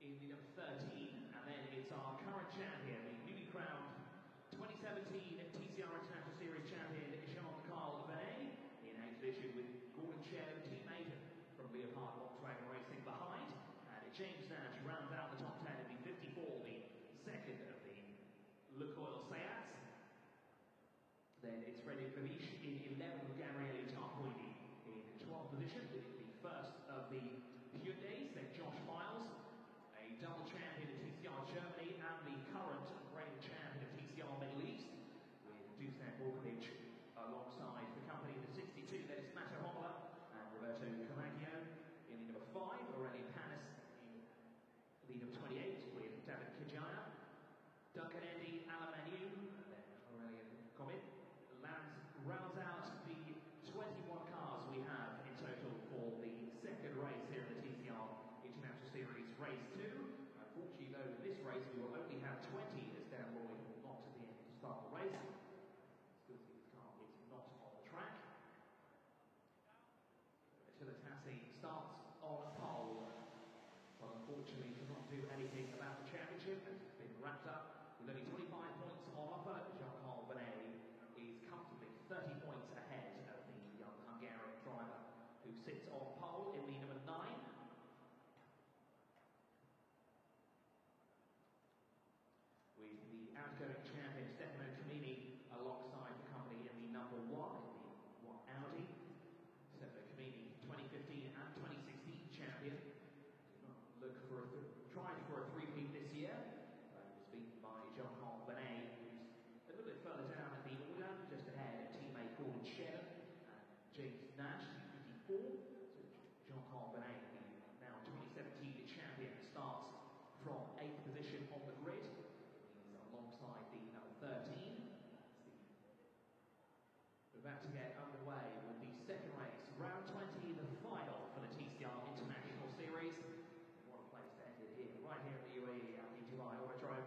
in the number 13, and then it's our current champion, the newly crowned 2017 TCR International Series champion, Jean-Carl Benet, in 8th position with Gordon Chen, teammate from Leopard Volkswagen Racing behind, and James Nash rounds out the top 10 in the 54, the second of the Lukoil Seats. Then it's Frederic Babiche in 11 with Gabriele Tarquini in 12th position, with the first of the Hyundais. Then Josh Miles, a double champion of TCR Germany and the current reigning champion of TCR Middle East, with Dusan Borkovic alongside the company in the 62. Then it's Matteo Hoppler and Roberto Camaggio in the number 5, Aurelien Panis in the number 28 with David Kijana, Duncan Eddy, Alan Manu, and then Aurelien Comet rounds out the 21 cars we have in total for the second race here in the TCR International Series Race 2. Unfortunately though, in this race we will only have 20 as Dan Lloyd will not at the end to start the race. Still see the car is not on the track. Tassi starts on pole, but unfortunately cannot do anything about the championship as it's been wrapped up with only 25 points on offer. Jean-Carl Benet is comfortably 30 points ahead of the young Hungarian driver who sits on pole in the number 9. With the outgoing champion Stefano Camini alongside the company in the number 1 in the 1 Audi. Stefano Camini, 2015 and 2016 champion. Tried for a three-peat this year. He was beaten by Jean-Carl Benet, who's a little bit further down in the order, just ahead of teammate Gordon Chen and James Nash, 54. So Jean-Carl Benet, the now 2017 champion, starts from 8th position on the grid. He's alongside the number 13. We're about to get underway with the second race, round 20, the final for the TCR International Series. What a place to end it here, right here in the UAE at the Dubai Autodrome.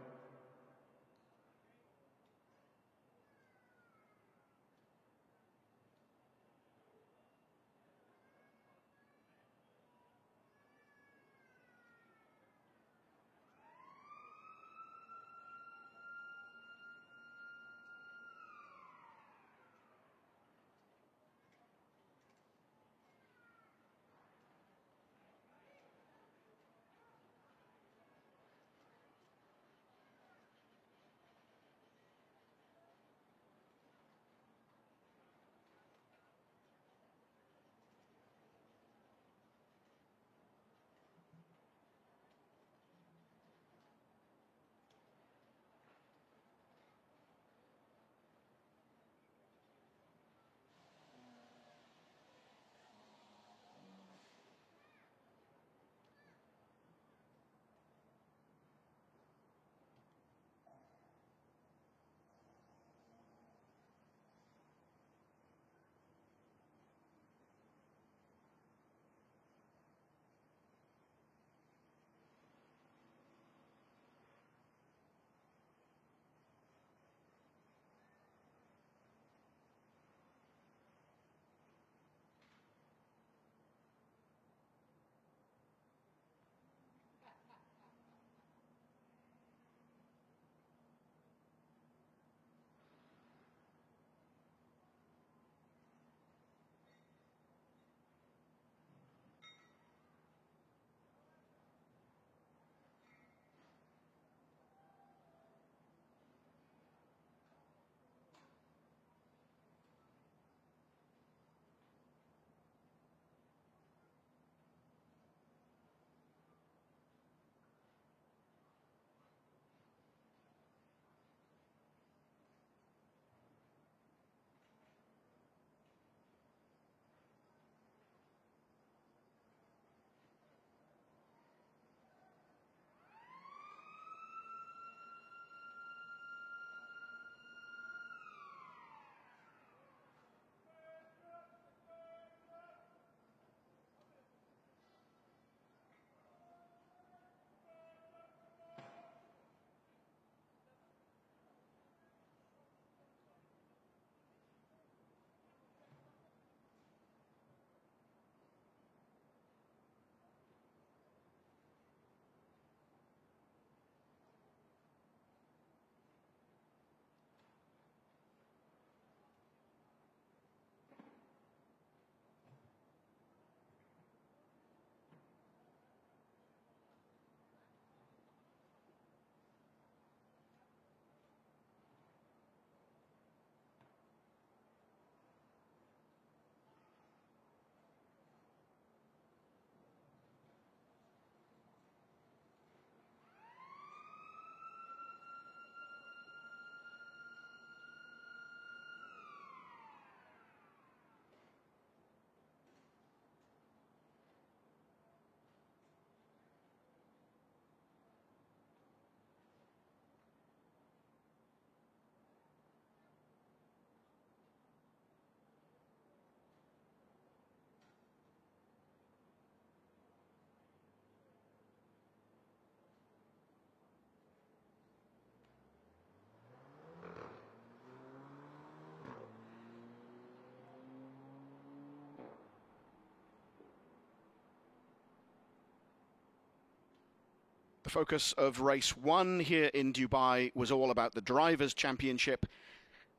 The focus of race 1 here in Dubai was all about the Drivers' Championship.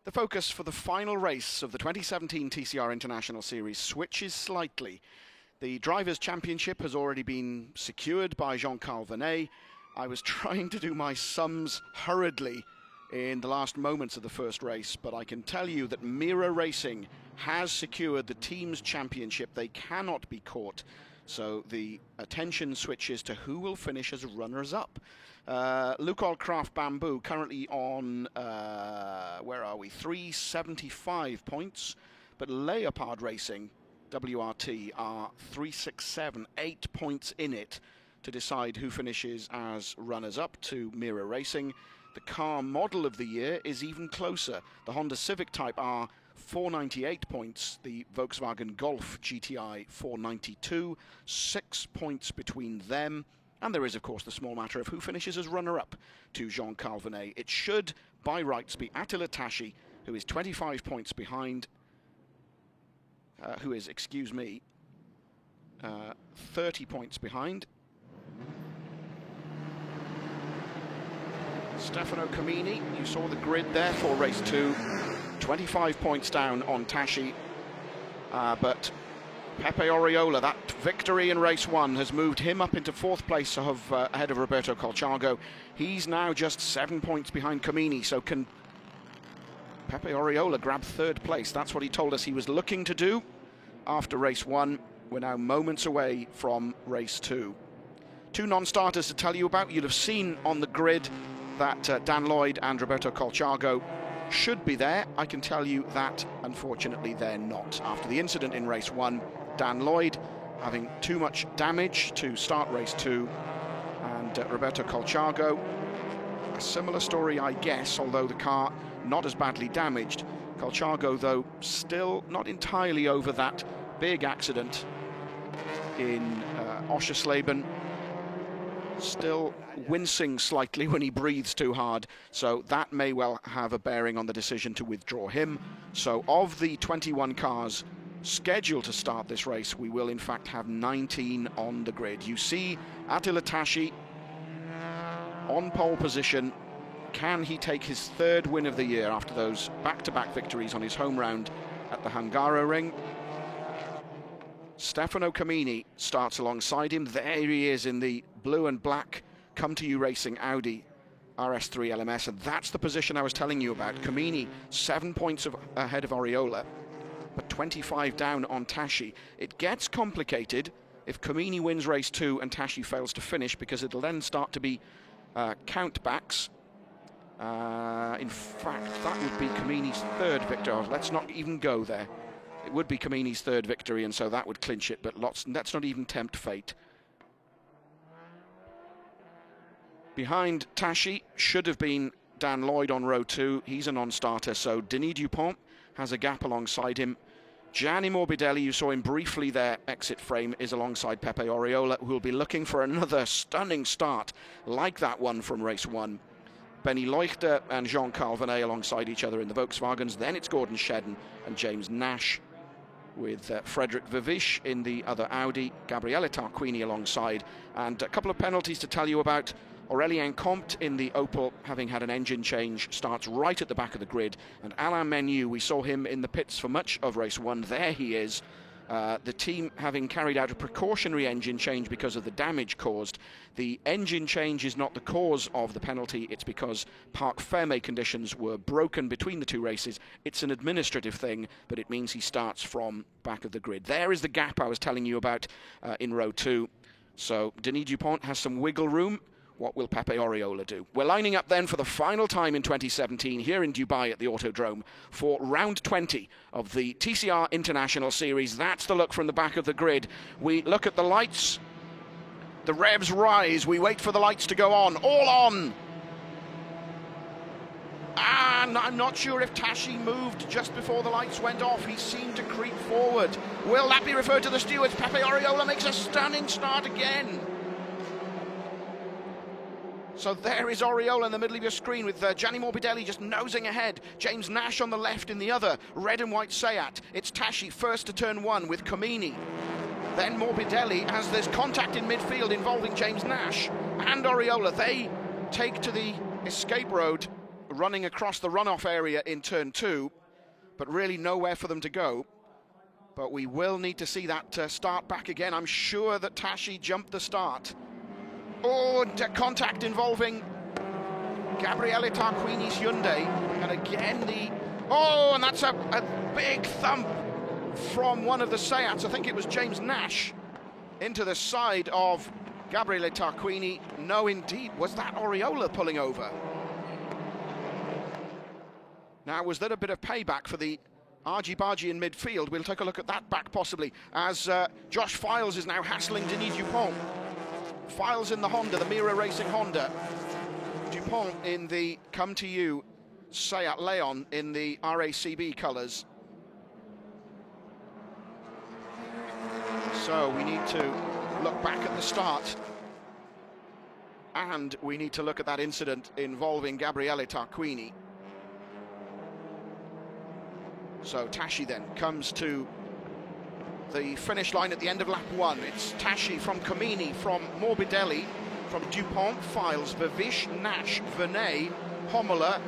The focus for the final race of the 2017 TCR International Series switches slightly. The Drivers' Championship has already been secured by Jean-Carl Vernet. I was trying to do my sums hurriedly in the last moments of the first race, but I can tell you that Mira Racing has secured the team's championship. They cannot be caught. So the attention switches to who will finish as runners-up. Lucol Craft Bamboo currently on, 375 points. But Leopard Racing, WRT, are 367, 8 points in it to decide who finishes as runners-up to Mira Racing. The car model of the year is even closer. The Honda Civic Type R, 498 points. The Volkswagen Golf GTI, 492. 6 points between them. And there is, of course, the small matter of who finishes as runner-up to Jean-Carl Vernet. It should, by rights, be Attila Tashi, who is 25 points behind. 30 points behind. Stefano Camini, you saw the grid there for race 2. 25 points down on Tashi. But Pepe Oriola, that victory in race 1 has moved him up into 4th place ahead of Roberto Colchargo. He's now just 7 points behind Camini. So can Pepe Oriola grab 3rd place? That's what he told us he was looking to do after race 1. We're now moments away from race 2. 2 non-starters to tell you about. You'd have seen on the grid that Dan Lloyd and Roberto Colchargo should be there. I can tell you that, unfortunately, they're not. After the incident in race 1, Dan Lloyd having too much damage to start race 2, and Roberto Colchargo, a similar story, I guess, although the car not as badly damaged. Colchargo, though, still not entirely over that big accident in Oschersleben. Still wincing slightly when he breathes too hard, so that may well have a bearing on the decision to withdraw him. So of the 21 cars scheduled to start this race, we will in fact have 19 on the grid. You see Attila Tashi on pole position. Can he take his 3rd win of the year after those back-to-back victories on his home round at the Hungaroring? Stefano Camini starts alongside him. There he is in the blue and black Come To You Racing Audi RS3 LMS, and that's the position I was telling you about. Camini 7 points ahead of Oriola, but 25 down on Tashi. It gets complicated if Camini wins race 2 and Tashi fails to finish, because it'll then start to be countbacks. In fact, that would be Camini's 3rd victory. Let's not even go there. It would be Camini's 3rd victory, and so that would clinch it, but let's not even tempt fate. Behind Tashi should have been Dan Lloyd on row 2. He's a non-starter, so Denis Dupont has a gap alongside him. Gianni Morbidelli, you saw him briefly there, exit frame, is alongside Pepe Oriola, who will be looking for another stunning start like that one from race 1. Benny Leuchter and Jean-Carl Vernet alongside each other in the Volkswagens. Then it's Gordon Shedden and James Nash, with Frederick Vivish in the other Audi, Gabriele Tarquini alongside. And a couple of penalties to tell you about. Aurélien Comte in the Opel, having had an engine change, starts right at the back of the grid. And Alain Menu, we saw him in the pits for much of race 1. There he is. The team having carried out a precautionary engine change because of the damage caused. The engine change is not the cause of the penalty. It's because Parc Fermé conditions were broken between the 2 races. It's an administrative thing, but it means he starts from back of the grid. There is the gap I was telling you about in row 2. So Denis Dupont has some wiggle room. What will Pepe Oriola do? We're lining up then for the final time in 2017 here in Dubai at the Autodrome for round 20 of the TCR International Series. That's the look from the back of the grid. We look at the lights. The revs rise. We wait for the lights to go on. All on! And I'm not sure if Tashi moved just before the lights went off. He seemed to creep forward. Will that be referred to the stewards? Pepe Oriola makes a stunning start again. So there is Oriola in the middle of your screen with Gianni Morbidelli just nosing ahead. James Nash on the left in the other red and white Seat. It's Tashi first to turn 1 with Camini. then Morbidelli, as there's contact in midfield involving James Nash and Oriola. They take to the escape road, running across the runoff area in turn 2, but really nowhere for them to go. But we will need to see that start back again. I'm sure that Tashi jumped the start. Oh, contact involving Gabriele Tarquini's Hyundai. And again and that's a big thump from one of the Seats. I think it was James Nash into the side of Gabriele Tarquini. No, indeed, was that Oriola pulling over? Now, was there a bit of payback for the argy-bargy in midfield? We'll take a look at that back possibly, as Josh Files is now hassling Denis Dupont. Files in the Honda, the Mira Racing Honda. Dupont in the Come To You Seat Leon in the RACB colours. So we need to look back at the start, and we need to look at that incident involving Gabriele Tarquini. So Tashi then comes to the finish line at the end of lap 1. It's Tashi from Comini, from Morbidelli, from Dupont, Files, Vivish, Nash, Vernet, Homola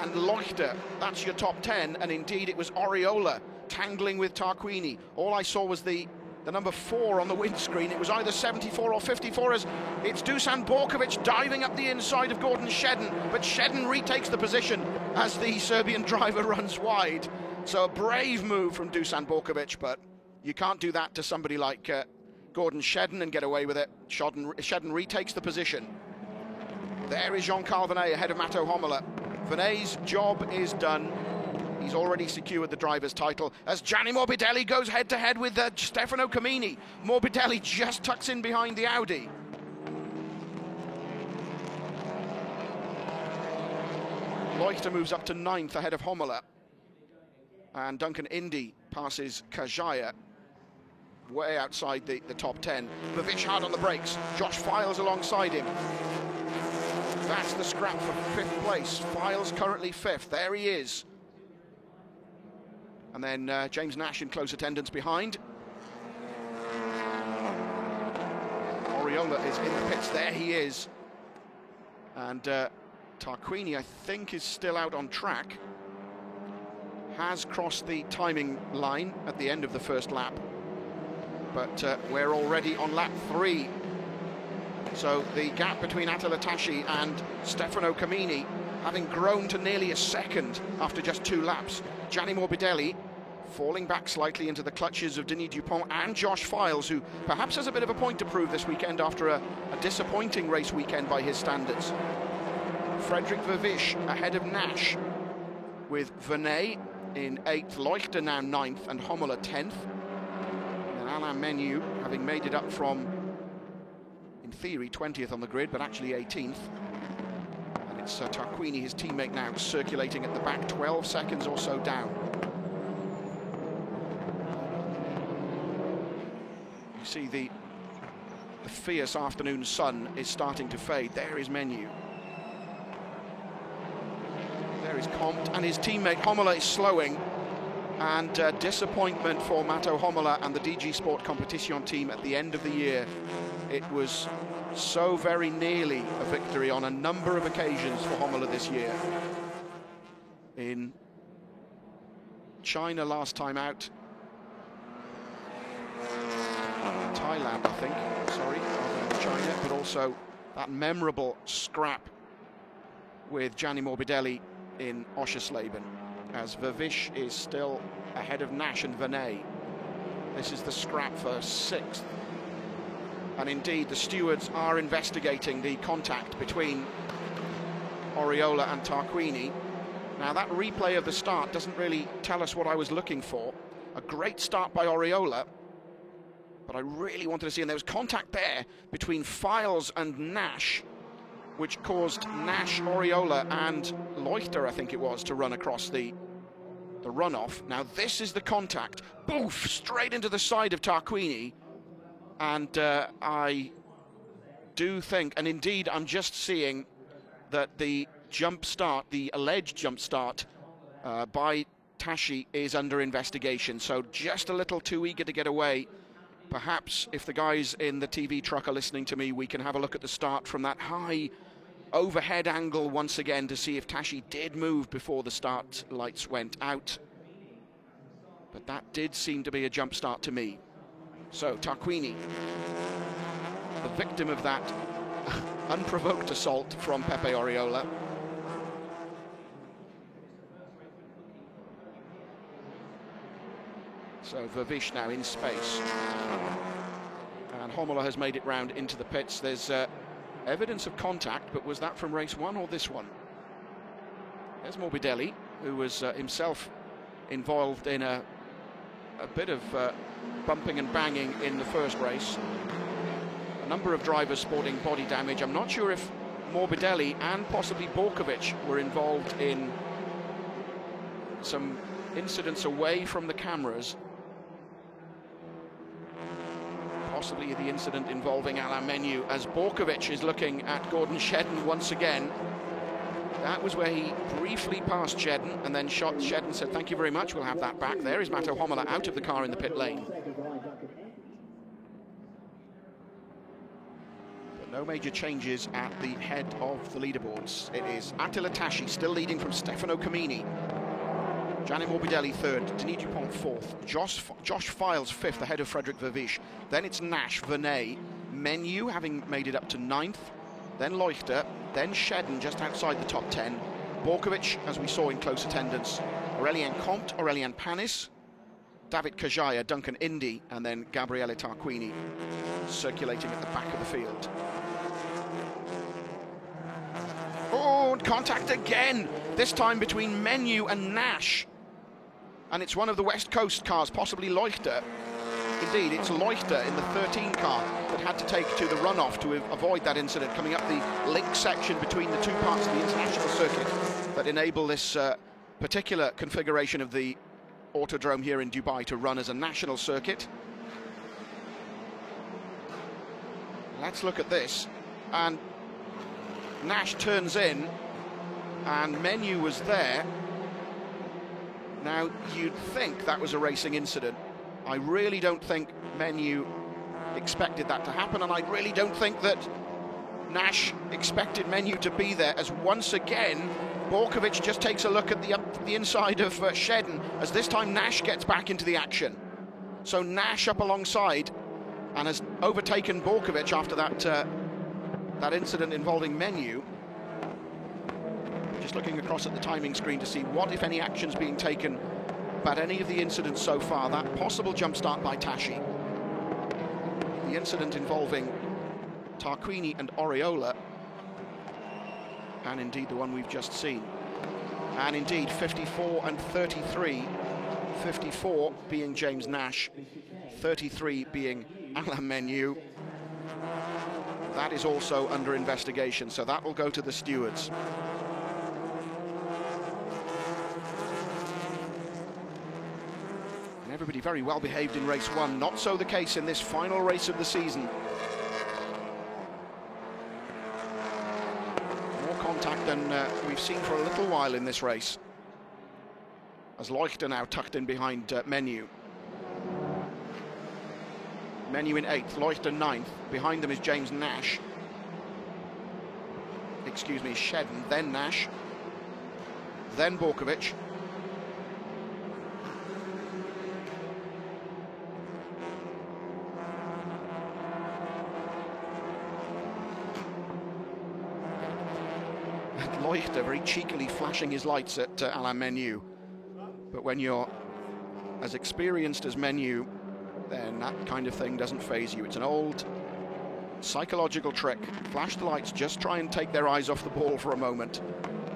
and Leuchter. That's your top 10, and indeed it was Oriola tangling with Tarquini. All I saw was the number 4 on the windscreen. It was either 74 or 54, as it's Dusan Borkovic diving up the inside of Gordon Shedden, but Shedden retakes the position as the Serbian driver runs wide. So a brave move from Dusan Borkovic, but you can't do that to somebody like Gordon Shedden and get away with it. Shedden retakes the position. There is Jean-Carl Vernet ahead of Matteo Homola. Vernet's job is done. He's already secured the driver's title as Gianni Morbidelli goes head-to-head with Stefano Comini. Morbidelli just tucks in behind the Audi. Leuchter moves up to 9th ahead of Homola. And Duncan Indy passes Kajaya way outside the top 10. Vivish hard on the brakes. Josh Files alongside him. That's the scrap for 5th place. Files currently 5th. There he is. And then James Nash in close attendance behind. Oriola is in the pits. There he is. And Tarquini, I think, is still out on track. Has crossed the timing line at the end of the first lap. But we're already on lap 3. So the gap between Attila Tashi and Stefano Comini having grown to nearly a second after just 2 laps. Gianni Morbidelli falling back slightly into the clutches of Denis Dupont and Josh Files, who perhaps has a bit of a point to prove this weekend after a disappointing race weekend by his standards. Frederick Vivish ahead of Nash, with Vernet in 8th, Leuchter now 9th, and Homola 10th. And Alain Menu having made it up from, in theory, 20th on the grid, but actually 18th. And it's Tarquini, his teammate, now circulating at the back, 12 seconds or so down. You see the fierce afternoon sun is starting to fade. There is Menu. There is Comte, and his teammate Homola is slowing. And disappointment for Matteo Homola and the DG Sport Competition team at the end of the year. It was so very nearly a victory on a number of occasions for Homola this year. In China last time out. Thailand, I think, sorry, rather than China, but also that memorable scrap with Gianni Morbidelli in Oschersleben, as Vivish is still ahead of Nash and Vernet. This is the scrap for 6th. And indeed, the stewards are investigating the contact between Oriola and Tarquini. Now, that replay of the start doesn't really tell us what I was looking for. A great start by Oriola, but I really wanted to see, and there was contact there between Files and Nash, which caused Nash, Oriola and Leuchter, I think it was, to run across the runoff. Now this is the contact. Boof! Straight into the side of Tarquini. And I do think, and indeed I'm just seeing that the jump start, the alleged jump start by Tashi is under investigation. So just a little too eager to get away perhaps if the guys in the TV truck are listening to me, we can have a look at the start from that high overhead angle once again to see if Tashi did move before the start lights went out. But that did seem to be a jump start to me. So Tarquini, the victim of that unprovoked assault from Pepe Oriola. So Vervish now in space. And Homola has made it round into the pits. There's evidence of contact, but was that from race one or this one? There's Morbidelli, who was himself involved in a bit of bumping and banging in the first race. A number of drivers sporting body damage. I'm not sure if Morbidelli and possibly Borkovic were involved in some incidents away from the cameras. Possibly the incident involving Alain Menu, as Borkovic is looking at Gordon Shedden once again. That was where he briefly passed Shedden and then shot. Shedden said, "Thank you very much, we'll have that back." There is Matteo Homola out of the car in the pit lane. But no major changes at the head of the leaderboards. It is Attila Tashi still leading from Stefano Camini. Gianni Morbidelli third, Denis Dupont fourth, Josh Files fifth ahead of Frederick Vervish. Then it's Nash, Vernet, Menu having made it up to ninth, then Leuchter, then Shedden just outside the top 10, Borkovic, as we saw in close attendance, Aurelien Comte, Aurelien Panis, David Kajaya, Duncan Indy, and then Gabriele Tarquini circulating at the back of the field. Oh, and contact again, this time between Menu and Nash. And it's one of the West Coast cars, possibly Leuchter. Indeed, it's Leuchter in the 13 car that had to take to the runoff to avoid that incident, coming up the link section between the two parts of the international circuit that enable this particular configuration of the Autodrome here in Dubai to run as a national circuit. Let's look at this. And Nash turns in, and Menu was there. Now, you'd think that was a racing incident. I really don't think Menu expected that to happen, and I really don't think that Nash expected Menu to be there, as once again Borkovic just takes a look at the inside of Shedden, as this time Nash gets back into the action. So Nash up alongside and has overtaken Borkovic after that incident involving Menu. Just looking across at the timing screen to see what, if any, action's being taken about any of the incidents so far. That possible jump start by Tashi, the incident involving Tarquini and Oriola, and indeed the one we've just seen. And indeed 54 and 33, 54 being James Nash, 33 being Alain Menu. That is also under investigation, so that will go to the stewards. And everybody very well behaved in race one. Not so the case in this final race of the season. More contact than we've seen for a little while in this race, as Leuchter now tucked in behind Menu. Menu in 8th, Leuchter 9th. Behind them is James Nash. Excuse me, Shedden, then Nash, then Borkovic. And Leuchter very cheekily flashing his lights at Alain Menu. But when you're as experienced as Menu, then that kind of thing doesn't faze you. It's an old psychological trick. Flash the lights, just try and take their eyes off the ball for a moment.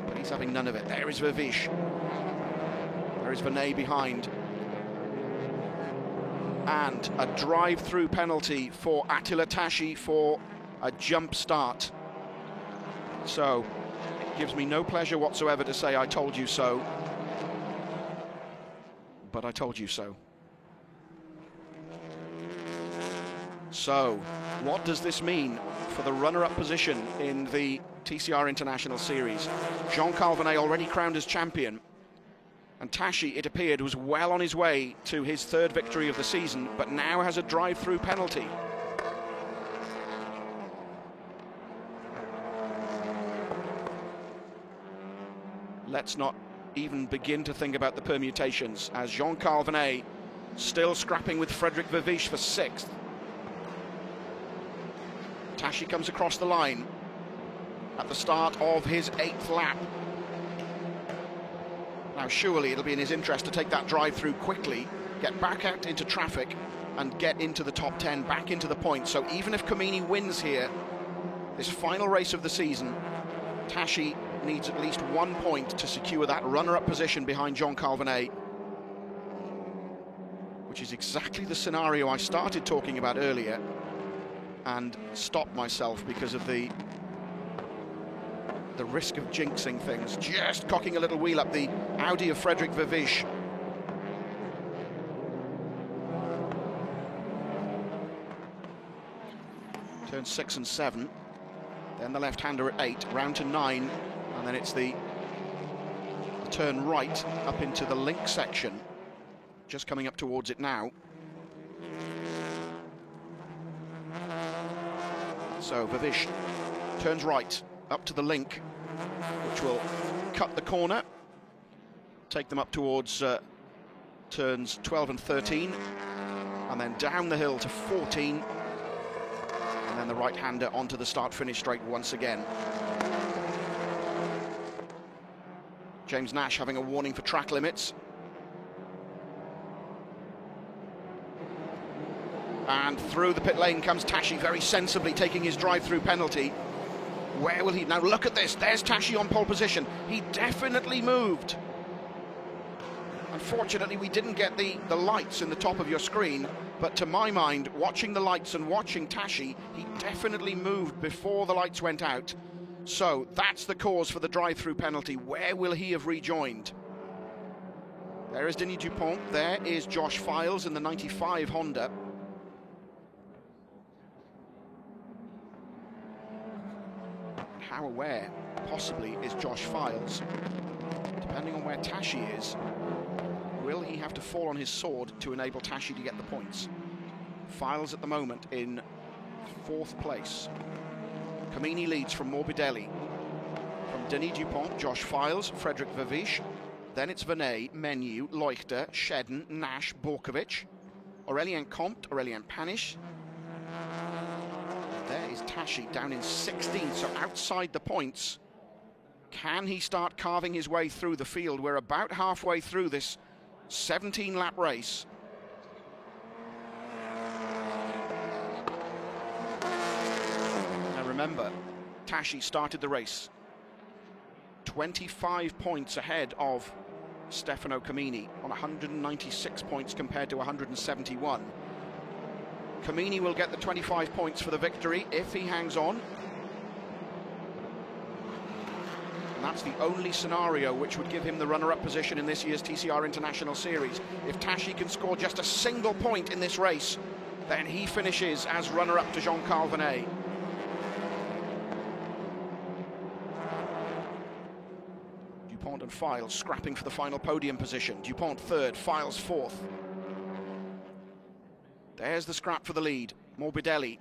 But he's having none of it. There is Vervish. There is Vernet behind. And a drive-through penalty for Attila Tashi for a jump start. So, it gives me no pleasure whatsoever to say I told you so. But I told you so. So, what does this mean for the runner-up position in the TCR International Series? Jean-Carl Vernet already crowned as champion, And Tashi, it appeared, was well on his way to his third victory of the season, but now has a drive-through penalty. Let's not even begin to think about the permutations, as Jean-Carl Venet still scrapping with Frederick Verviche for 6th. Tashi comes across the line at the start of his 8th lap. Now surely it'll be in his interest to take that drive through quickly, get back out into traffic and get into the top 10, back into the points. So even if Comini wins here, this final race of the season, Tashi needs at least 1 point to secure that runner-up position behind Jean-Carl Venet, which is exactly the scenario I started talking about earlier and stopped myself because of the risk of jinxing things. Just cocking a little wheel up the Audi of Frederick Verviche. Turns 6 and 7. Then the left-hander at 8, round to 9, and then it's the turn right up into the link section. Just coming up towards it now. So Verviche turns right up to the link, which will cut the corner, take them up towards turns 12 and 13, and then down the hill to 14, and then the right-hander onto the start-finish straight once again. James Nash having a warning for track limits. And through the pit lane comes Tashi, very sensibly taking his drive-through penalty. Where will he? Now look at this, there's Tashi on pole position. He definitely moved. Unfortunately, we didn't get the lights in the top of your screen, but to my mind, watching the lights and watching Tashi, he definitely moved before the lights went out. So that's the cause for the drive-through penalty. Where will he have rejoined? There is Denis Dupont, there is Josh Files in the 95 Honda. How aware, possibly, is Josh Files? Depending on where Tashi is, will he have to fall on his sword to enable Tashi to get the points? Files at the moment in 4th place. Comini leads from Morbidelli. From Denis Dupont, Josh Files, Frederick Verviche. Then it's Venet, Menu, Leuchter, Shedden, Nash, Borkovic. Aurélien Comte, Aurélien Panish. There is Tashi down in 16th, so outside the points. Can he start carving his way through the field? We're about halfway through this 17-lap race. Now remember, Tashi started the race 25 points ahead of Stefano Comini on 196 points compared to 171. Comini will get the 25 points for the victory if he hangs on. And that's the only scenario which would give him the runner-up position in this year's TCR International Series. If Tashi can score just a single point in this race, then he finishes as runner-up to Jean-Carl Venet. Dupont and Files scrapping for the final podium position. Dupont 3rd, Files 4th. There's the scrap for the lead. Morbidelli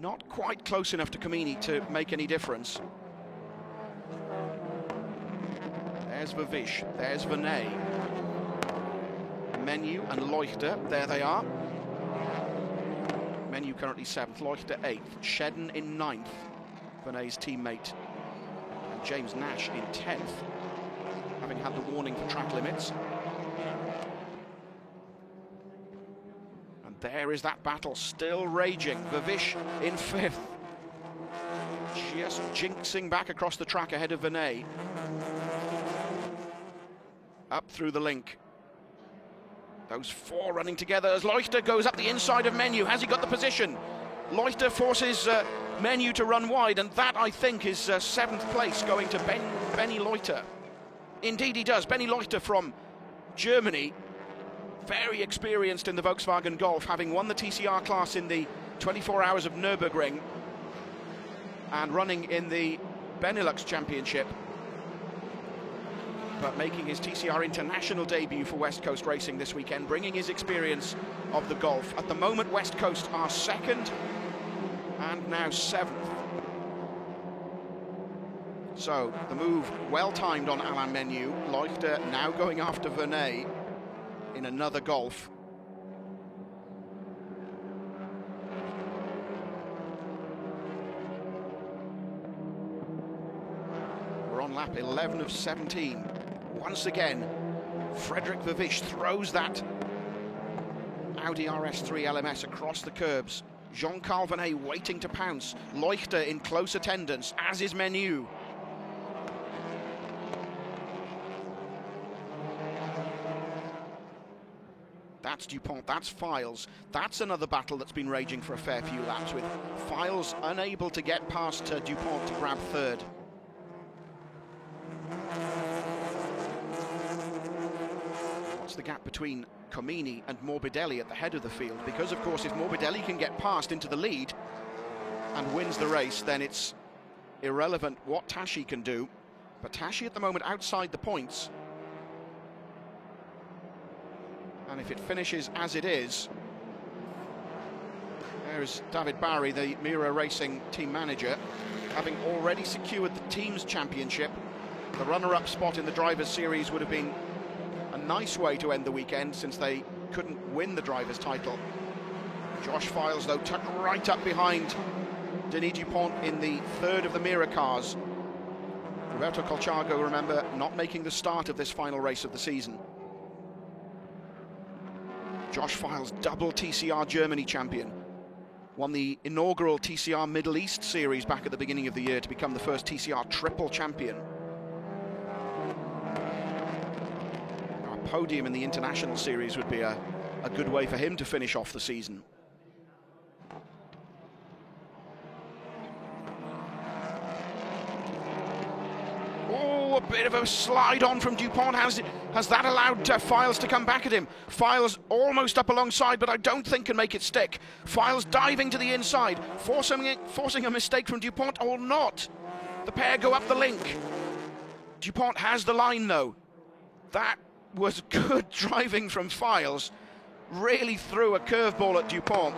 not quite close enough to Comini to make any difference. There's Verviche, there's Venet. Menu and Leuchter, there they are. Menu currently 7th, Leuchter 8th, Shedden in 9th, Venet's teammate. And James Nash in 10th, having had the warning for track limits. There is that battle still raging. Verviche in 5th. Just jinxing back across the track ahead of Venet. Up through the link. Those 4 running together as Leuchter goes up the inside of Menu. Has he got the position? Leuchter forces Menu to run wide, and that, I think, is 7th place going to Benny Leuchter. Indeed he does. Benny Leuchter from Germany. Very experienced in the Volkswagen Golf, having won the TCR class in the 24 Hours of Nürburgring and running in the Benelux Championship. but making his TCR International debut for West Coast Racing this weekend, bringing his experience of the Gulf. At the moment, West Coast are 2nd and now 7th. So the move well timed on Alain Menu. Leuchter now going after Vernet in another Gulf. We're on lap 11 of 17. Once again, Frederick Vervisch throws that Audi RS3 LMS across the curbs. Jean-Carl Vernet waiting to pounce. Leuchter in close attendance, as is Menu. That's DuPont, that's Files. That's another battle that's been raging for a fair few laps, with Files unable to get past DuPont to grab 3rd. What's the gap between Comini and Morbidelli at the head of the field? Because, of course, if Morbidelli can get past into the lead and wins the race, then it's irrelevant what Tashi can do. But Tashi at the moment outside the points. And if it finishes as it is, there's David Barry, the Mira Racing team manager, having already secured the team's championship. The runner-up spot in the Drivers' Series would have been a nice way to end the weekend, since they couldn't win the Drivers' title. Josh Files, though, tucked right up behind Denis Dupont in the 3rd of the Mira cars. Roberto Colchago, remember, not making the start of this final race of the season. Josh Files, double TCR Germany champion. Won the inaugural TCR Middle East Series back at the beginning of the year to become the first TCR triple champion. A podium in the International Series would be a good way for him to finish off the season. Oh, a bit of a slide on from Dupont. Has that allowed Files to come back at him? Files almost up alongside, but I don't think can make it stick. Files diving to the inside, forcing a mistake from Dupont or not. The pair go up the link. Dupont has the line, though. That was good driving from Files. Really threw a curveball at Dupont.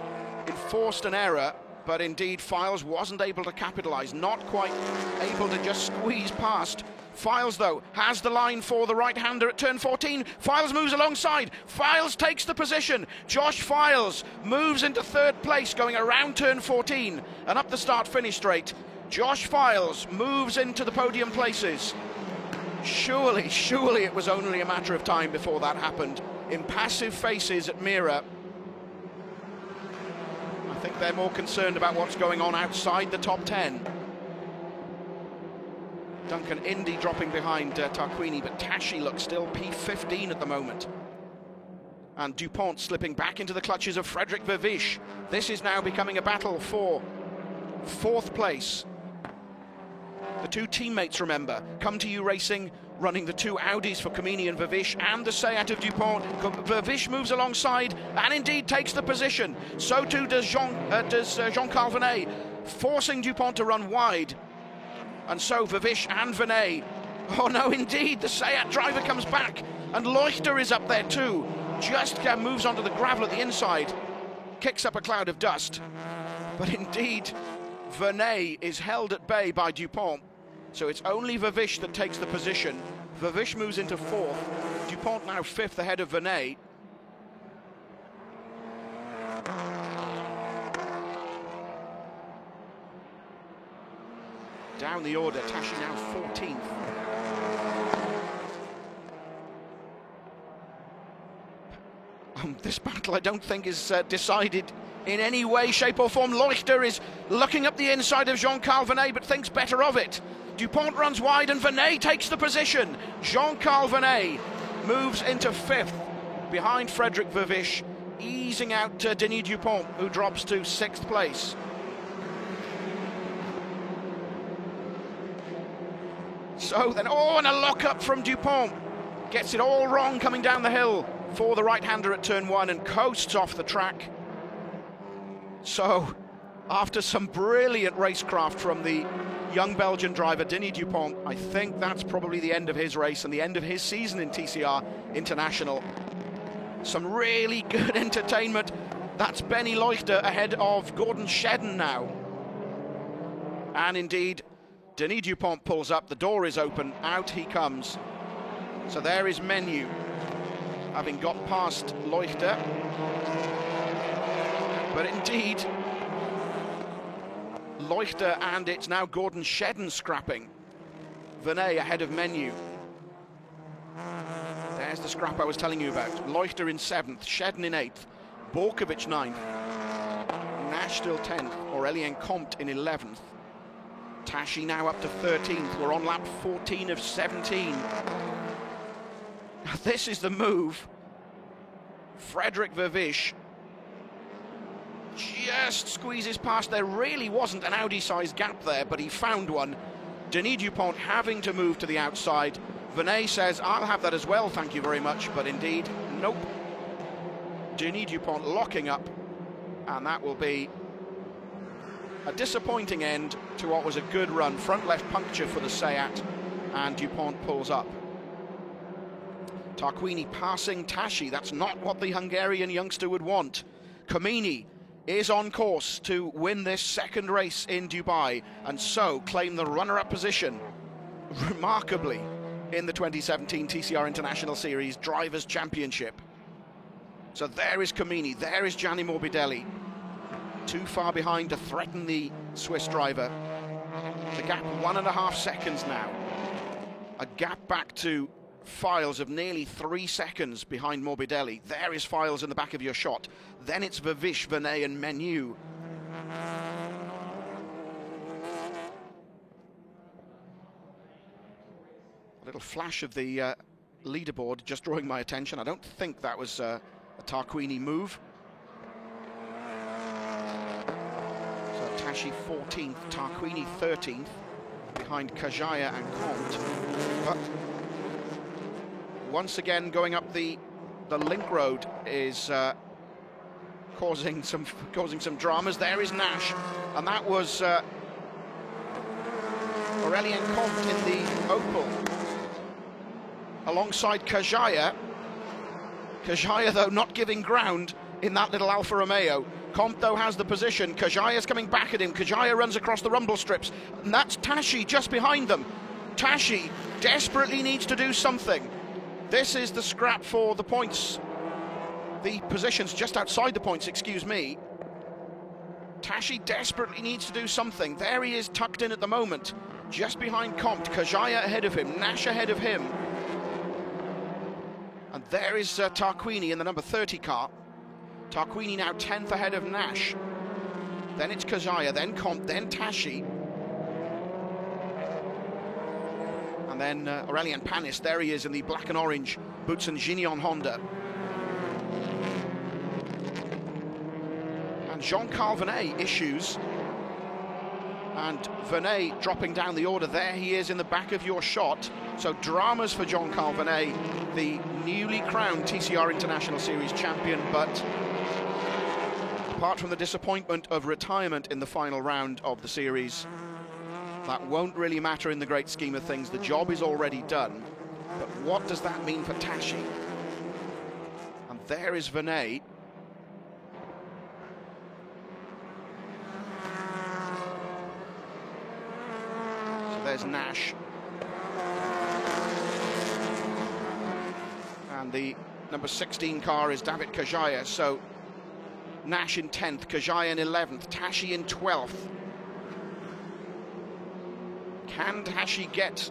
Enforced an error, but indeed Files wasn't able to capitalise, not quite able to just squeeze past. Files, though, has the line for the right-hander at turn 14. Files moves alongside. Files takes the position. Josh Files moves into 3rd place, going around turn 14 and up the start-finish straight. Josh Files moves into the podium places. Surely it was only a matter of time before that happened. Impassive faces at Mira. I think they're more concerned about what's going on outside the top 10. Duncan Indy dropping behind Tarquini, but Tashi looks still P15 at the moment. And Dupont slipping back into the clutches of Frederick Vervisch. This is now becoming a battle for 4th place. The two teammates, remember, Come To You Racing, running the 2 Audis for Comini and Vervisch, and the Seat of Dupont. Vervisch moves alongside and indeed takes the position. So too does Jean-Carl Vernet, forcing Dupont to run wide. And so Vervisch and Vernet. Oh no, indeed, the Seat driver comes back, and Leuchter is up there too. Just moves onto the gravel at the inside, kicks up a cloud of dust. But indeed, Vernet is held at bay by Dupont. So it's only Vervisch that takes the position. Vervisch moves into 4th. Dupont now 5th ahead of Vernet. Down the order, Tashi now 14th. This battle I don't think is decided in any way, shape or form. Leuchter is looking up the inside of Jean-Carl Vernet, but thinks better of it. Dupont runs wide and Vernet takes the position. Jean-Carl Vernet moves into 5th behind Frederick Vervisch, easing out Denis Dupont, who drops to 6th place. So then, and a lock-up from Dupont. Gets it all wrong coming down the hill for the right-hander at turn 1 and coasts off the track. So, after some brilliant racecraft from the young Belgian driver, Denis Dupont, I think that's probably the end of his race and the end of his season in TCR International. Some really good entertainment. That's Benny Leuchter ahead of Gordon Shedden now. And indeed, Denis Dupont pulls up, the door is open, out he comes. So there is Menu, having got past Leuchter. But indeed, Leuchter and it's now Gordon Shedden scrapping. Vernet ahead of Menu. There's the scrap I was telling you about. Leuchter in 7th, Shedden in 8th, Borkovic 9th, Nash still 10th, Aurélien Comte in 11th. Tashi now up to 13th. We're on lap 14 of 17. This is the move. Frédéric Vervisch just squeezes past. There really wasn't an Audi-sized gap there, but he found one. Denis Dupont having to move to the outside. Vernet says, I'll have that as well, thank you very much. But indeed, nope. Denis Dupont locking up, and that will be a disappointing end to what was a good run. Front left puncture for the Seat, and Dupont pulls up. Tarquini passing Tashi. That's not what the Hungarian youngster would want. Comini is on course to win this second race in Dubai, and so claim the runner-up position, remarkably, in the 2017 TCR International Series Drivers' Championship. So there is Comini, there is Gianni Morbidelli. Too far behind to threaten the Swiss driver. The gap 1.5 seconds now. A gap back to Files of nearly 3 seconds behind Morbidelli. There is Files in the back of your shot. Then it's Vervisch, Vernet and Menu. A little flash of the leaderboard just drawing my attention. I don't think that was a Tarquini move. So Tashi 14th, Tarquini 13th, behind Kajaya and Comte. But once again, going up the link road is causing some dramas. There is Nash, and that was Aurélien Comte in the Opel, alongside Kajaya. Kajaya, though, not giving ground in that little Alfa Romeo. Comte, though, has the position. Kajaya's coming back at him. Kajaya runs across the rumble strips, and that's Tashi just behind them. Tashi desperately needs to do something. This is the scrap for the points. The positions just outside the points, excuse me. Tashi desperately needs to do something. There he is, tucked in at the moment, just behind Comte. Kajaya ahead of him, Nash ahead of him. And there is Tarquini in the number 30 car. Tarquini now 10th ahead of Nash. Then it's Kajaya, then Comte, then Tashi. And then Aurélien Panis, there he is in the black and orange Boutsen Gignon Honda. And Jean-Carl Vernet issues. And Vernet dropping down the order. There he is in the back of your shot. So dramas for Jean-Carl Vernet, the newly crowned TCR International Series champion. But apart from the disappointment of retirement in the final round of the series, that won't really matter in the great scheme of things. The job is already done. But what does that mean for Tashi? And there is Vernet. So there's Nash. And the number 16 car is David Kajaya. So Nash in 10th, Kajaya in 11th, Tashi in 12th. Can Tashi get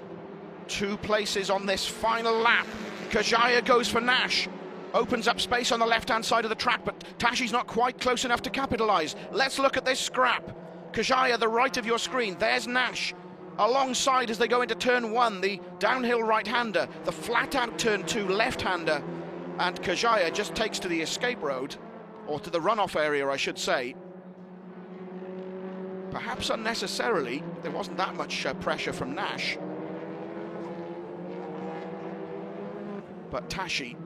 2 places on this final lap? Kajaya goes for Nash. Opens up space on the left-hand side of the track, but Tashi's not quite close enough to capitalise. Let's look at this scrap. Kajaya, the right of your screen. There's Nash. Alongside as they go into turn 1, the downhill right-hander, the flat-out turn 2 left-hander, and Kajaya just takes to the escape road, or to the runoff area, I should say. Perhaps unnecessarily. There wasn't that much pressure from Nash. But Tashi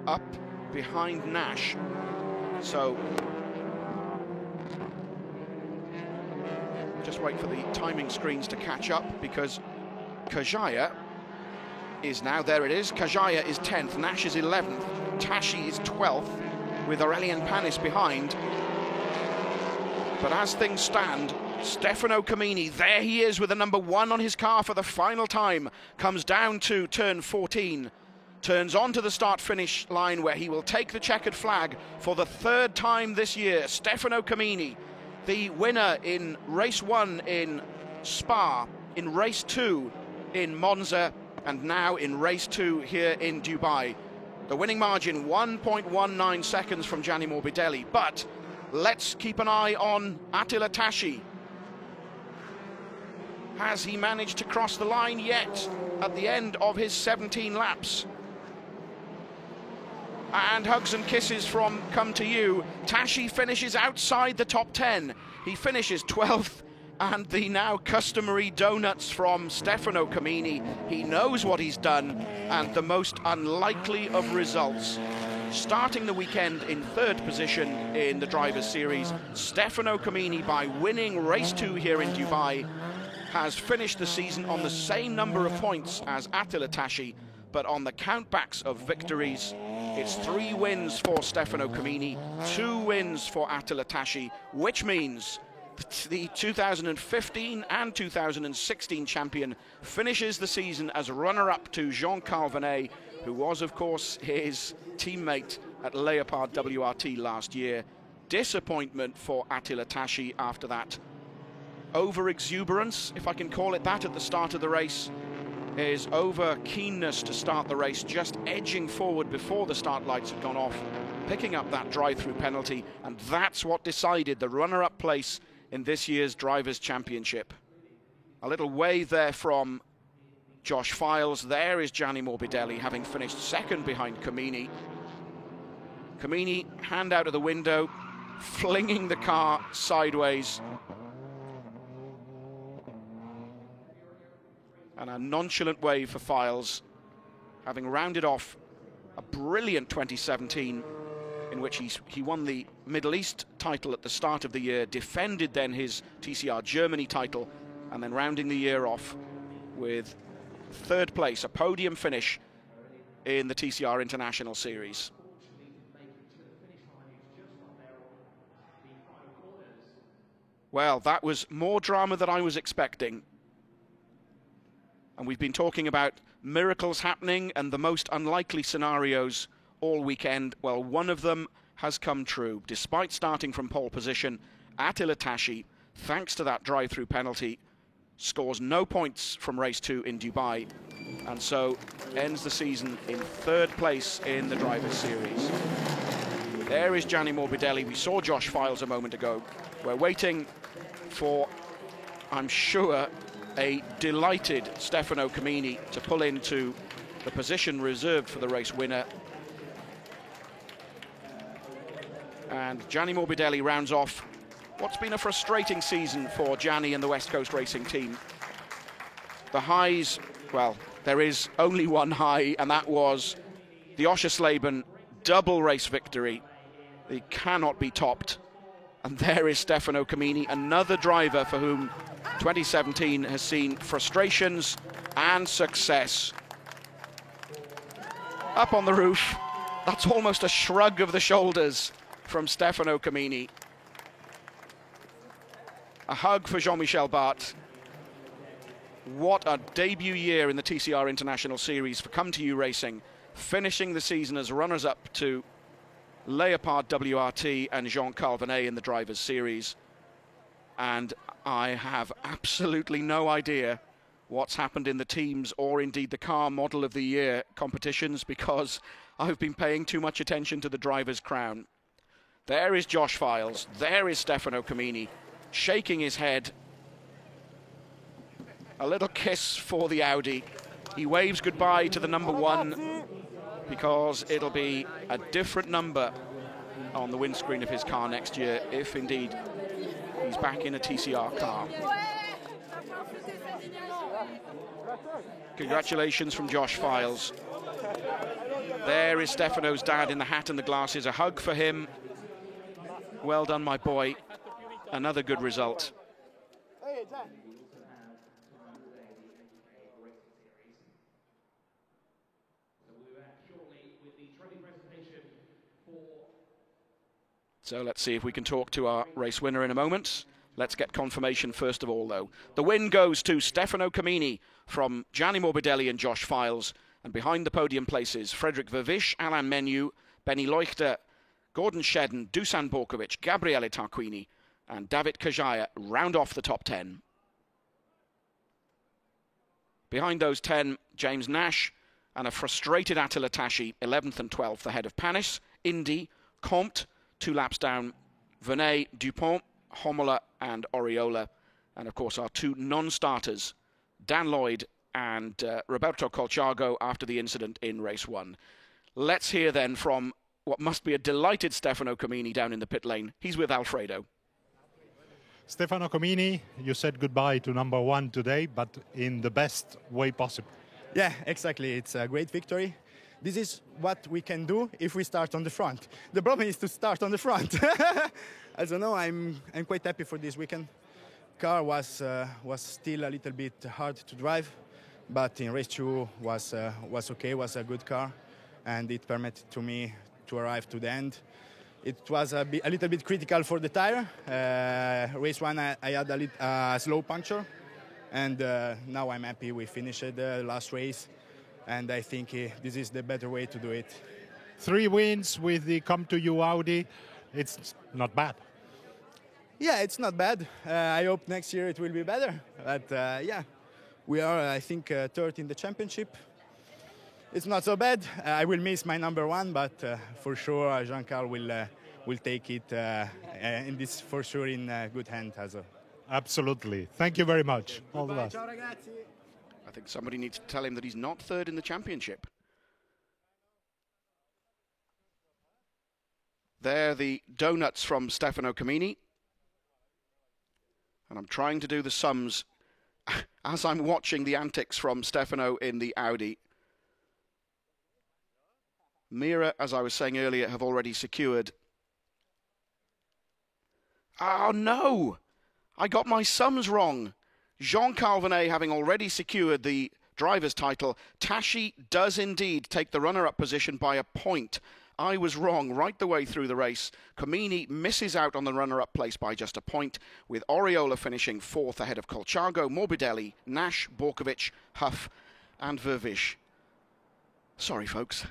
up behind Nash. So just wait for the timing screens to catch up, because Kajaya is now, there it is, Kajaya is 10th, Nash is 11th, Tashi is 12th, with Aurelien Panis behind. But as things stand, Stefano Camini, there he is with the number 1 on his car for the final time, comes down to turn 14, turns onto the start-finish line where he will take the checkered flag for the 3rd time this year. Stefano Camini, the winner in race 1 in Spa, in race 2 in Monza, and now in race 2 here in Dubai. The winning margin 1.19 seconds from Gianni Morbidelli, but let's keep an eye on Attila Tashi. Has he managed to cross the line yet at the end of his 17 laps? And hugs and kisses from Come To You. Tashi finishes outside the top 10. He finishes 12th, and the now customary donuts from Stefano Camini. He knows what he's done, and the most unlikely of results. Starting the weekend in 3rd position in the Drivers' Series, Stefano Camini, by winning race 2 here in Dubai, has finished the season on the same number of points as Attila Tashi, but on the countbacks of victories, it's 3 wins for Stefano Camini, 2 wins for Attila Tashi, which means the 2015 and 2016 champion finishes the season as runner-up to Jean-Carl Venet, who was, of course, his teammate at Leopard WRT last year. Disappointment for Attila Tashi after that over-exuberance, if I can call it that, at the start of the race. His over-keenness to start the race, just edging forward before the start lights had gone off, picking up that drive-through penalty, and that's what decided the runner-up place in this year's Drivers' Championship. A little wave there from Josh Files. There is Gianni Morbidelli, having finished 2nd behind Camini. Camini, hand out of the window, flinging the car sideways. And a nonchalant wave for Files, having rounded off a brilliant 2017 in which he won the Middle East title at the start of the year, defended then his TCR Germany title, and then rounding the year off with 3rd place, a podium finish in the TCR International Series. Well, that was more drama than I was expecting. And we've been talking about miracles happening and the most unlikely scenarios all weekend. Well, one of them has come true. Despite starting from pole position, Attila Tashi, thanks to that drive-through penalty, scores no points from race 2 in Dubai, and so ends the season in 3rd place in the Drivers' Series. There is Gianni Morbidelli. We saw Josh Files a moment ago. We're waiting for, I'm sure, a delighted Stefano Camini to pull into the position reserved for the race winner. And Gianni Morbidelli rounds off what's been a frustrating season for Gianni and the West Coast Racing team. The highs, well, there is only one high, and that was the Oschersleben double race victory. It cannot be topped. And there is Stefano Camini, another driver for whom 2017 has seen frustrations and success. Up on the roof, that's almost a shrug of the shoulders from Stefano Camini. A hug for Jean-Michel Bart. What a debut year in the TCR International Series for Come To You Racing, finishing the season as runners-up to Leopard WRT and Jean-Carl Venet in the Drivers' Series. And I have absolutely no idea what's happened in the teams or indeed the car model of the year competitions, because I've been paying too much attention to the driver's crown. There is Josh Files, there is Stefano Camini, shaking his head. A little kiss for the Audi. He waves goodbye to the number 1 because it'll be a different number on the windscreen of his car next year if indeed he's back in a TCR car. Congratulations from Josh Files. There is Stefano's dad in the hat and the glasses. A hug for him. Well done, my boy. Another good result. So let's see if we can talk to our race winner in a moment. Let's get confirmation first of all, though. The win goes to Stefano Camini from Gianni Morbidelli and Josh Files. And behind the podium places, Frederick Vervish, Alain Menu, Benny Leuchter, Gordon Shedden, Dusan Borkovic, Gabriele Tarquini, and David Kajaya round off the top 10. Behind those 10, James Nash and a frustrated Attila Tashi, 11th and 12th ahead of Panis, Indy, Comte, 2 laps down, Vernet, Dupont, Homola and Oriola. And of course our 2 non-starters, Dan Lloyd and Roberto Colciago, after the incident in race 1. Let's hear then from what must be a delighted Stefano Camini down in the pit lane. He's with Alfredo. Stefano Camini, you said goodbye to number 1 today, but in the best way possible. Yeah, exactly. It's a great victory. This is what we can do if we start on the front. The problem is to start on the front. I don't know, I'm quite happy for this weekend. Car was still a little bit hard to drive, but in race 2 was okay, was a good car, and it permitted to me to arrive to the end. It was a little bit critical for the tire. Race 1 I had a slow puncture, and now I'm happy we finished the last race, and I think this is the better way to do it. 3 wins with the Come To You Audi, it's not bad. Yeah, it's not bad. I hope next year it will be better, but yeah, we are, I think, 3rd in the championship. It's not so bad. I will miss my number 1, but for sure Jean-Carl will take it in this, for sure, in good hand as well. Absolutely. Thank you very much. All the best. Ciao ragazzi. I think somebody needs to tell him that he's not 3rd in the championship. There, the donuts from Stefano Camini. And I'm trying to do the sums as I'm watching the antics from Stefano in the Audi. Mira, as I was saying earlier, have already secured. Oh no! I got my sums wrong. Jean-Carl Vernet having already secured the driver's title. Tashi does indeed take the runner-up position by a point. I was wrong right the way through the race. Camini misses out on the runner-up place by just a point, with Oriola finishing 4th ahead of Colciago, Morbidelli, Nash, Borkovic, Huff and Vervish. Sorry, folks.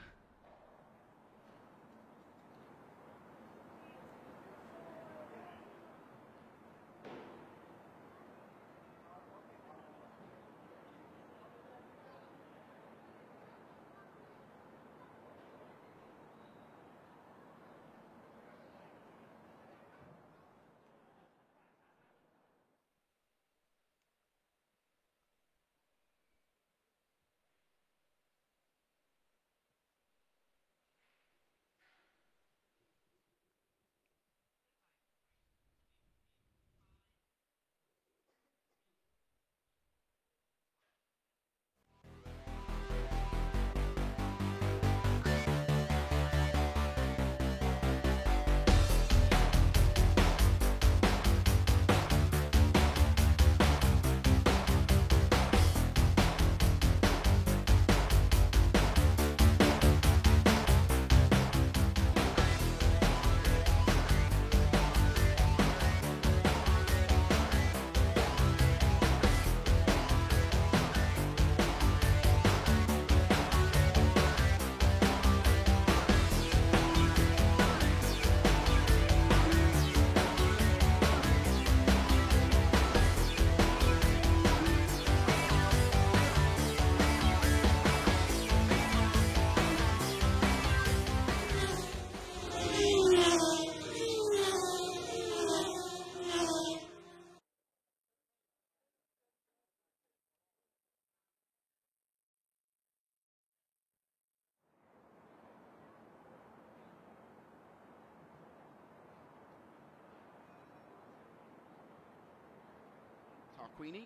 Tarquini,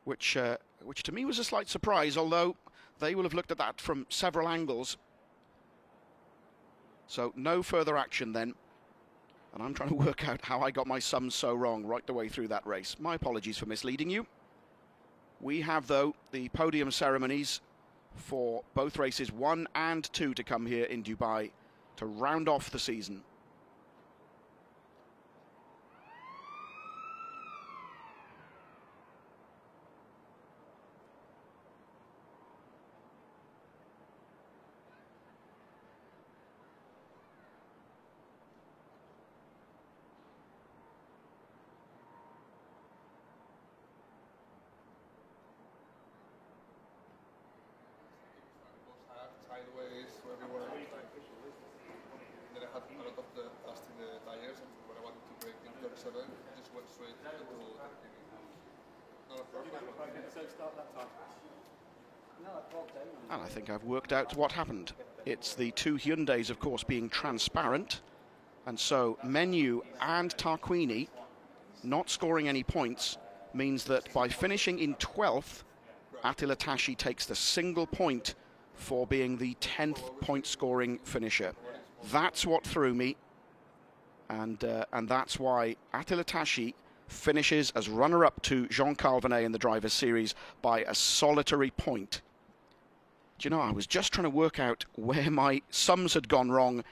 which to me was a slight surprise, although they will have looked at that from several angles. So no further action then. And I'm trying to work out how I got my sums so wrong right the way through that race. My apologies for misleading you. We have, though, the podium ceremonies for both races 1 and 2 to come here in Dubai to round off the season. Sideways to everywhere. Then I had a lot of the dust in the tires, and when I wanted to brake in turn 7, I just went straight into the not a problem. And I think I've worked out what happened. It's the two Hyundais, of course, being transparent, and so Menu and Tarquini not scoring any points means that by finishing in 12th, Attila Tashi takes the single point for being the 10th point-scoring finisher. That's what threw me, and that's why Attila Tashi finishes as runner-up to Jean-Carl Venet in the Drivers' Series by a solitary point. Do you know, I was just trying to work out where my sums had gone wrong,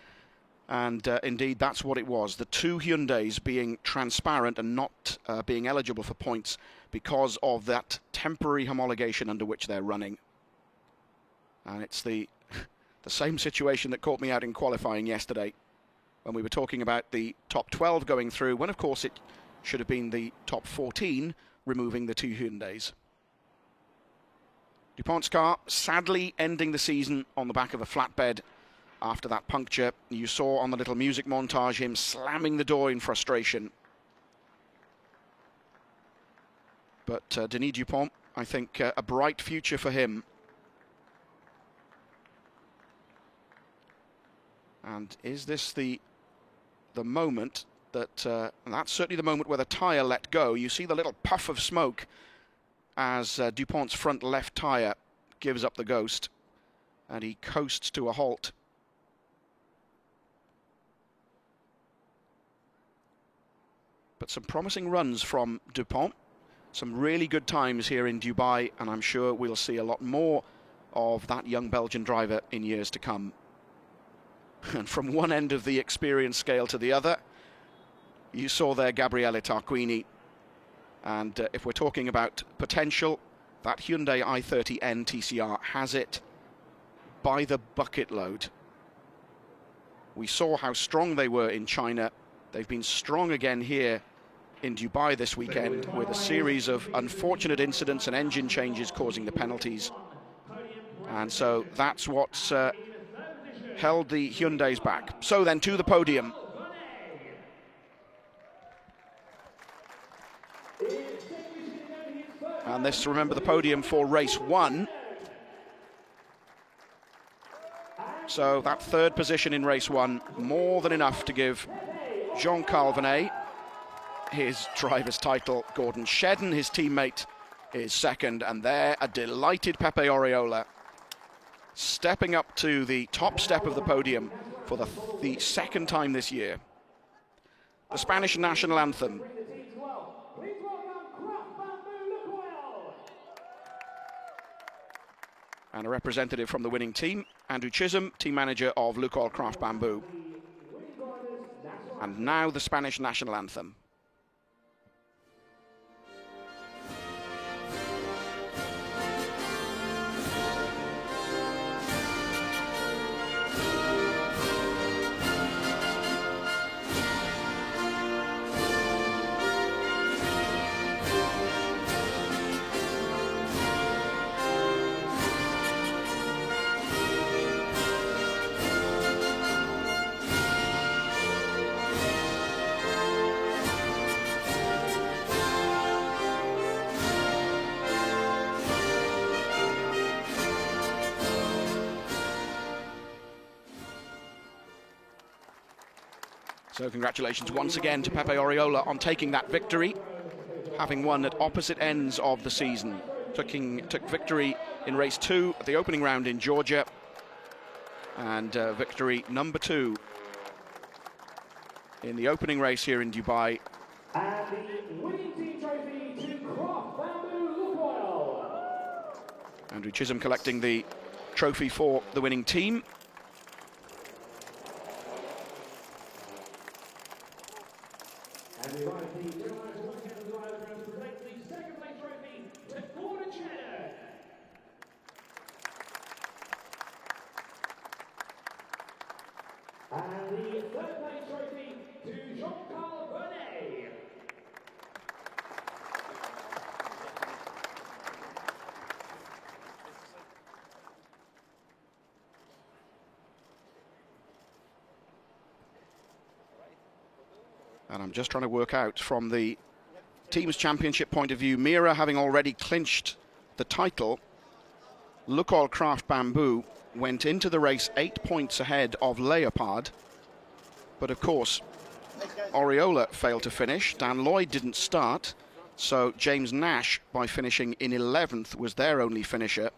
and indeed that's what it was. The two Hyundais being transparent and not being eligible for points because of that temporary homologation under which they're running. And it's the same situation that caught me out in qualifying yesterday when we were talking about the top 12 going through, when of course it should have been the top 14 removing the two Hyundais. DuPont's car sadly ending the season on the back of a flatbed after that puncture. You saw on the little music montage him slamming the door in frustration. But Denis Dupont, I think a bright future for him. And is this the moment that, that's certainly the moment where the tyre let go. You see the little puff of smoke as DuPont's front left tyre gives up the ghost and he coasts to a halt. But some promising runs from DuPont, some really good times here in Dubai, and I'm sure we'll see a lot more of that young Belgian driver in years to come. And from one end of the experience scale to the other, you saw there Gabriele Tarquini. And if we're talking about potential, that Hyundai i30N TCR has it by the bucket load. We saw how strong they were in China. They've been strong again here in Dubai this weekend with a series of unfortunate incidents and engine changes causing the penalties. And so that's what's held the Hyundais back. So then to the podium. And this, remember, the podium for race 1. So that third position in race 1, more than enough to give Jean-Carl Venet his driver's title. Gordon Shedden, his teammate, is second. And there, a delighted Pepe Oriola, stepping up to the top step of the podium for the second time this year. The Spanish national anthem. And a representative from the winning team, Andrew Chisholm, team manager of Lukoil Craft Bamboo. And now the Spanish national anthem. So congratulations once again to Pepe Oriola on taking that victory, having won at opposite ends of the season. Took victory in race 2 at the opening round in Georgia, and victory number 2 in the opening race here in Dubai. And the winning team trophy to Croft Bamboo Lukoil. Andrew Chisholm collecting the trophy for the winning team. And we invite the general manager once again to present the second place trophy to Gordon Cheddar. And the third place trophy to Jean-Carl Vernet. And I'm just trying to work out from the Teams Championship point of view, Mira having already clinched the title, Lukoil Craft Bamboo went into the race 8 points ahead of Leopard. But of course, Oriola failed to finish. Dan Lloyd didn't start. So James Nash, by finishing in 11th, was their only finisher.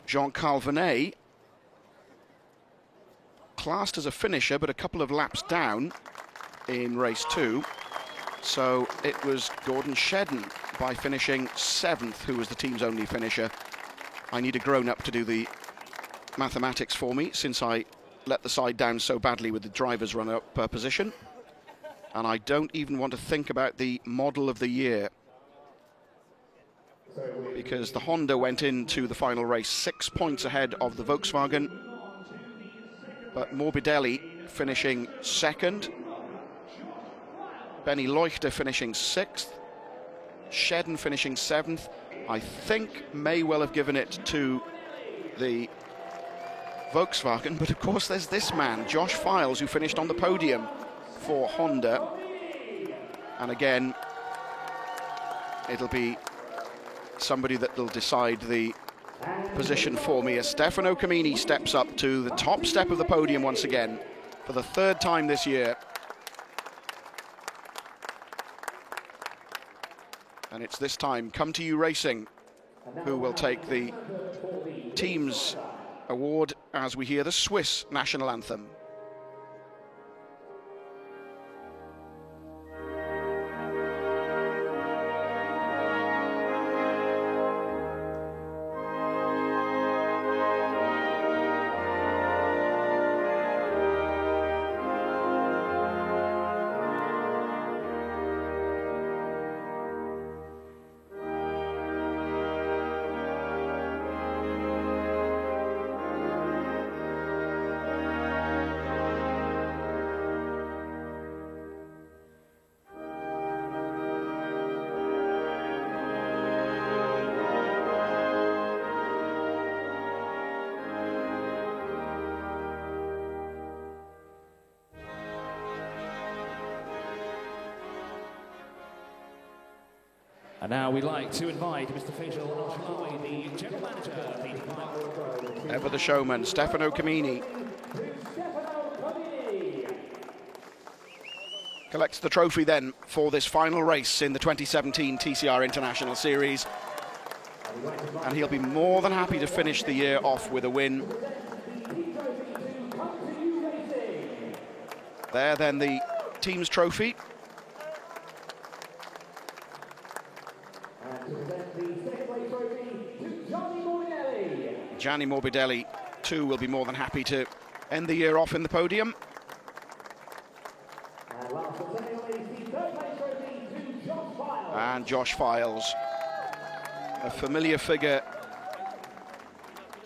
Jean-Carl Vernet, classed as a finisher, but a couple of laps down in race 2. So it was Gordon Shedden, by finishing 7th, who was the team's only finisher. I need a grown-up to do the mathematics for me, since I let the side down so badly with the driver's run-up position. And I don't even want to think about the model of the year, because the Honda went into the final race 6 points ahead of the Volkswagen, but Morbidelli finishing 2nd, Benny Leuchter finishing 6th, Shedden finishing 7th. I think may well have given it to the Volkswagen, but of course there's this man, Josh Files, who finished on the podium for Honda. And again, it'll be somebody that will decide the position for me as Stefano Camini steps up to the top step of the podium once again for the 3rd time this year. And it's this time Come To You Racing who will take the team's award as we hear the Swiss national anthem. And now we'd like to invite Mr. Faisal Al-Shlawi, the General Manager of the Ever the showman, Stefano Camini. Collects the trophy then for this final race in the 2017 TCR International Series. And he'll be more than happy to finish the year off with a win. There then the team's trophy. Gianni Morbidelli, too, will be more than happy to end the year off in the podium. And Josh Files, a familiar figure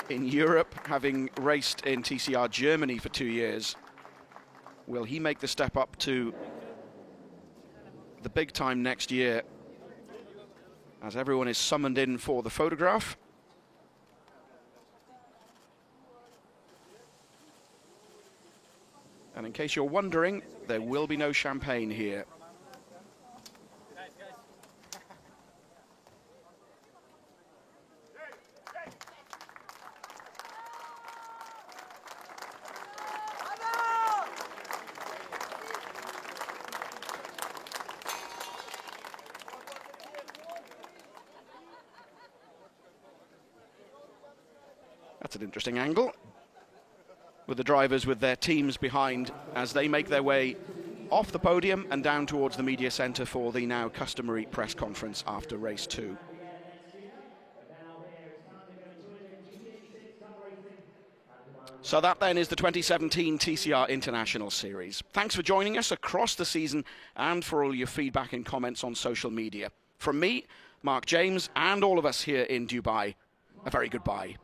in Europe, having raced in TCR Germany for 2 years. Will he make the step up to the big time next year, as everyone is summoned in for the photograph? And in case you're wondering, there will be no champagne here. That's an interesting angle, with the drivers with their teams behind as they make their way off the podium and down towards the media centre for the now customary press conference after race 2. So that then is the 2017 TCR International Series. Thanks for joining us across the season and for all your feedback and comments on social media. From me, Mark James, and all of us here in Dubai, a very goodbye.